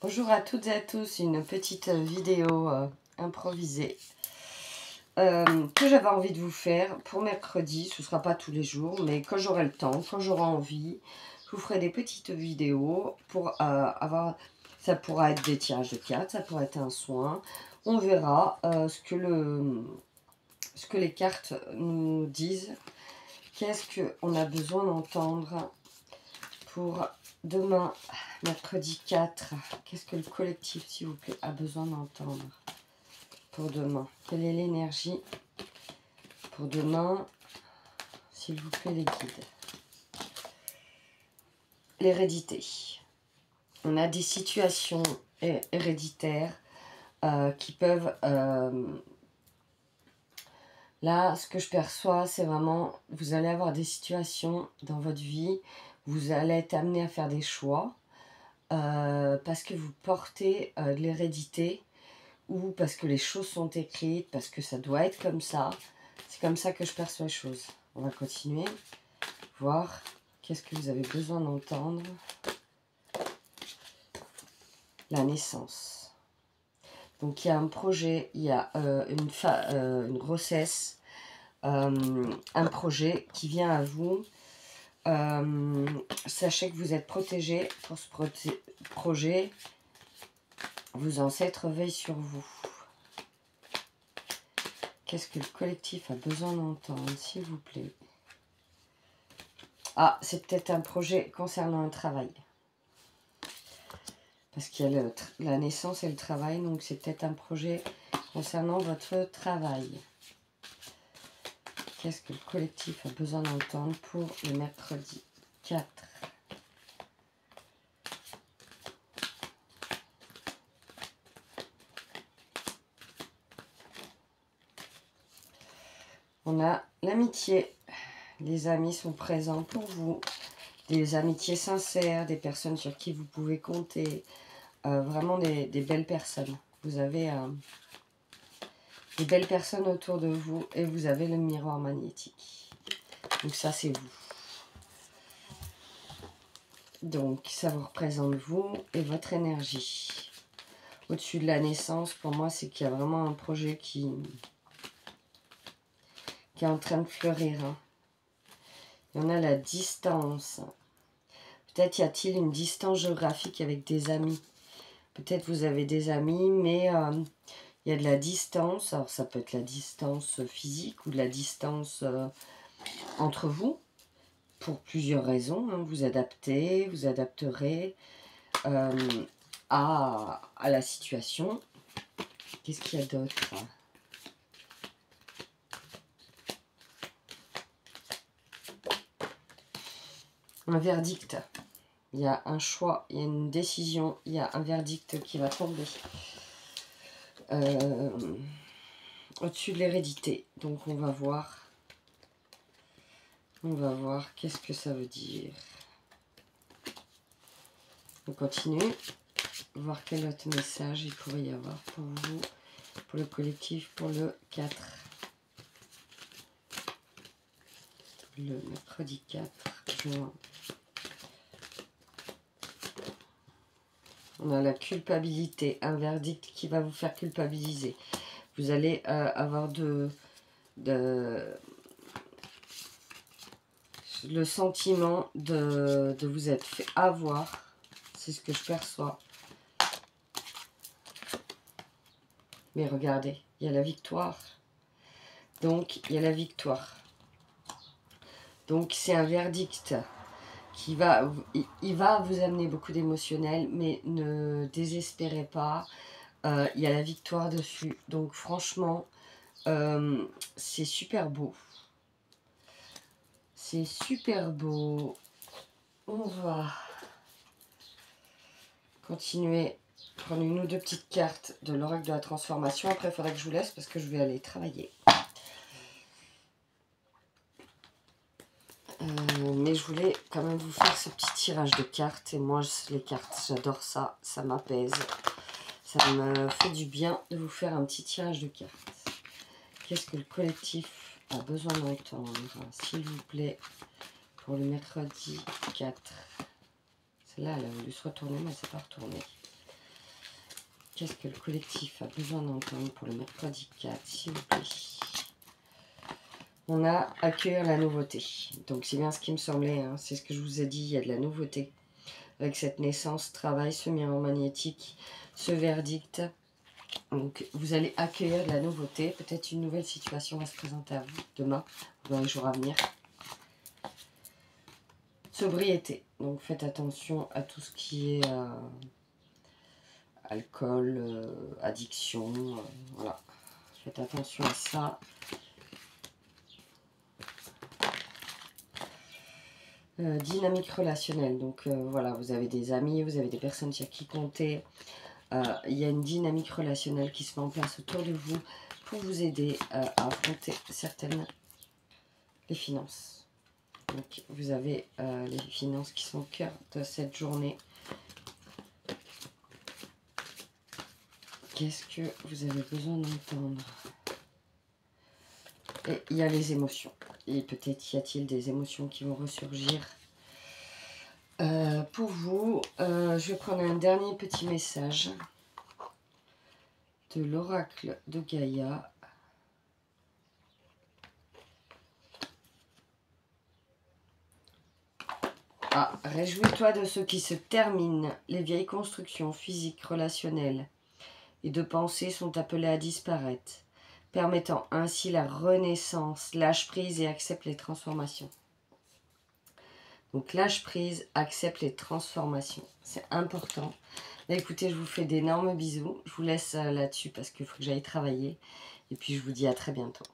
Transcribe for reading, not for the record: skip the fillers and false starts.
Bonjour à toutes et à tous, une petite vidéo improvisée que j'avais envie de vous faire pour mercredi. Ce ne sera pas tous les jours, mais quand j'aurai le temps, quand j'aurai envie, je vous ferai des petites vidéos pour avoir... Ça pourra être des tirages de cartes, ça pourra être un soin. On verra ce que les cartes nous disent. Qu'est-ce qu'on a besoin d'entendre pour demain, mercredi 4. Qu'est-ce que le collectif, s'il vous plaît, a besoin d'entendre pour demain? Quelle est l'énergie pour demain, s'il vous plaît, les guides? L'hérédité. On a des situations héréditaires qui peuvent... là, ce que je perçois, c'est vraiment... Vous allez avoir des situations dans votre vie, vous allez être amené à faire des choix parce que vous portez de l'hérédité ou parce que les choses sont écrites, parce que ça doit être comme ça. C'est comme ça que je perçois les choses. On va continuer, voir qu'est-ce que vous avez besoin d'entendre. La naissance. Donc il y a un projet, il y a une grossesse, un projet qui vient à vous. Sachez que vous êtes protégé pour ce projet. Vos ancêtres veillent sur vous. Qu'est-ce que le collectif a besoin d'entendre, s'il vous plaît? Ah, c'est peut-être un projet concernant un travail. Parce qu'il y a la naissance et le travail, donc c'est peut-être un projet concernant votre travail. Qu'est-ce que le collectif a besoin d'entendre pour le mercredi 4? On a l'amitié. Les amis sont présents pour vous. Des amitiés sincères, des personnes sur qui vous pouvez compter. Vraiment des belles personnes. Vous avez des belles personnes autour de vous et vous avez le miroir magnétique. Donc ça, c'est vous. Donc ça vous représente vous et votre énergie. Au-dessus de la naissance, pour moi, c'est qu'il y a vraiment un projet qui est en train de fleurir. Hein. Il y en a la distance. Peut-être y a-t-il une distance géographique avec des amis. Peut-être vous avez des amis, mais il y a de la distance. Alors ça peut être la distance physique ou de la distance entre vous. Pour plusieurs raisons. Hein. Vous adaptez, vous adapterez à la situation. Qu'est-ce qu'il y a d'autre? Un verdict. Il y a un choix, il y a une décision, il y a un verdict qui va tomber. Au-dessus de l'hérédité. Donc on va voir. On va voir qu'est-ce que ça veut dire. On continue. Voir quel autre message il pourrait y avoir pour vous, pour le collectif, pour le 4. Le mercredi 4 juin. On a la culpabilité, un verdict qui va vous faire culpabiliser. Vous allez avoir le sentiment de vous être fait avoir. C'est ce que je perçois. Mais regardez, il y a la victoire. Donc, il y a la victoire. Donc, c'est un verdict qui va... Il va vous amener beaucoup d'émotionnel, mais ne désespérez pas. Il y a la victoire dessus. Donc, franchement, c'est super beau. C'est super beau. On va continuer. Prendre une ou deux petites cartes de l'oracle de la transformation. Après, il faudrait que je vous laisse parce que je vais aller travailler. Mais je voulais quand même vous faire ce petit tirage de cartes. Et moi, les cartes, j'adore ça. Ça m'apaise. Ça me fait du bien de vous faire un petit tirage de cartes. Qu'est-ce que le collectif a besoin d'entendre, s'il vous plaît, pour le mercredi 4. Celle-là, elle a voulu se retourner, mais elle ne s'est pas retournée. Qu'est-ce que le collectif a besoin d'entendre pour le mercredi 4, s'il vous plaît? On a accueillir la nouveauté. Donc c'est bien ce qui me semblait, hein. C'est ce que je vous ai dit, il y a de la nouveauté. Avec cette naissance, travail, ce miroir magnétique, ce verdict. Donc vous allez accueillir de la nouveauté. Peut-être une nouvelle situation va se présenter à vous demain, dans les jours à venir. Sobriété. Donc faites attention à tout ce qui est alcool, addiction. Voilà. Faites attention à ça. Dynamique relationnelle. Donc voilà, vous avez des amis, vous avez des personnes sur qui compter. Il y a une dynamique relationnelle qui se met en place autour de vous pour vous aider à affronter les finances. Donc vous avez les finances qui sont au cœur de cette journée. Qu'est-ce que vous avez besoin d'entendre? Et il y a les émotions. Et peut-être y a-t-il des émotions qui vont ressurgir pour vous. Je vais prendre un dernier petit message de l'oracle de Gaïa. Ah, réjouis-toi de ce qui se termine. Les vieilles constructions physiques, relationnelles et de pensée sont appelées à disparaître, permettant ainsi la renaissance. Lâche prise et accepte les transformations. Donc lâche prise, accepte les transformations. C'est important. Là, écoutez, je vous fais d'énormes bisous. Je vous laisse là-dessus parce qu'il faut que j'aille travailler. Et puis je vous dis à très bientôt.